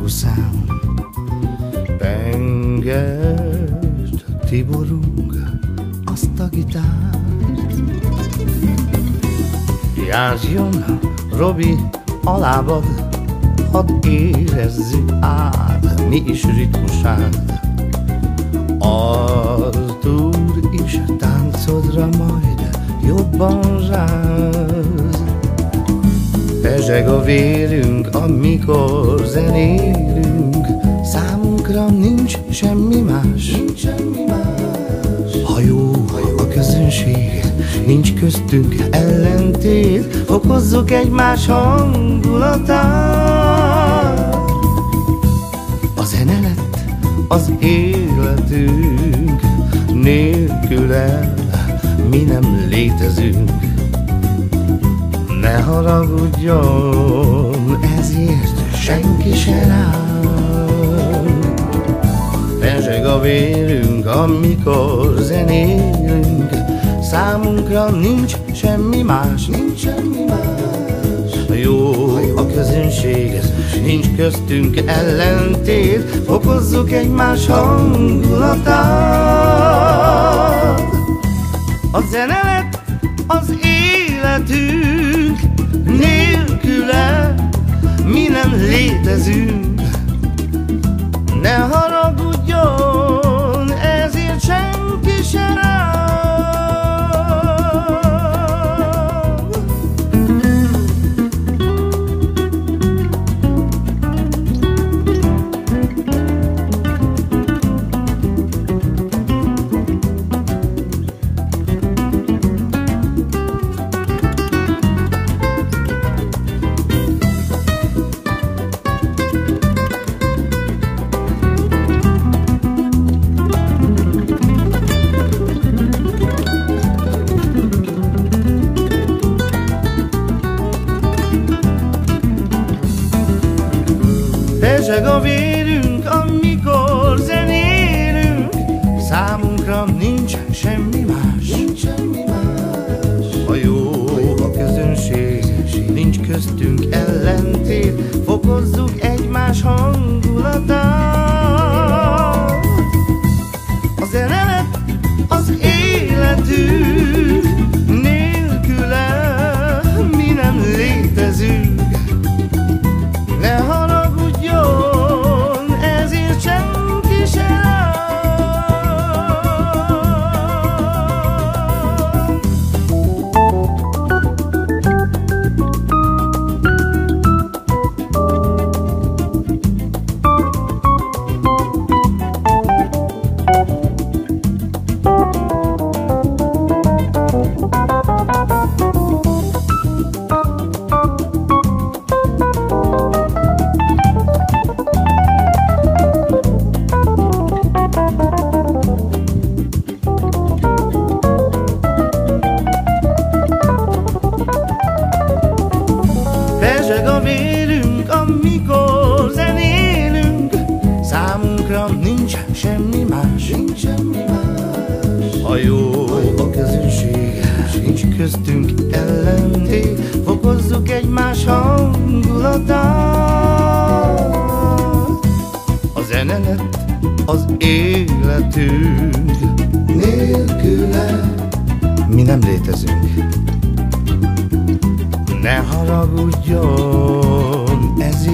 szám. Pengesd, Tiborunk, azt a gitárt. Járjon, Robi, a lábad, hadd érezzük át mi is ritmusát. Artúr is táncodra majd jobban ráz. Pezseg a vérünk, amikor zenélünk, számunkra nincs semmi más. Ha jó a közönség, nincs köztünk ellentét, fokozzuk egymás hangulatát. A zene lett az életünk, nélküle mi nem létezünk. Ne haragudjon, ezért senki se ránk. Pezseg a vérünk, amikor zenélünk, számunkra nincs semmi más. Jó a közönség, nincs köztünk ellentét, fokozzuk egymás hangulatát. A zene lett az életünk, nélküle mi nem létezünk. Ne haragudjon, ezért senki se ránk. Pezseg a vérünk, amikor zenélünk, számunkra nincs semmi más. Ha jó a közönség, nincs köztünk ellentét, fokozzuk egymás hangulatát. A zene lett az életünk, nélküle mi nem létezünk. Ne haragudjon, ezért senki se ránk. Pezseg a vérünk, amikor zenélünk, számunkra nincs semmi más. Ha jó a közönség, nincs köztünk ellentét, fokozzuk egymás hangulatát. A zene lett az életünk, nélküle mi nem létezünk. Ne haragudjon, ez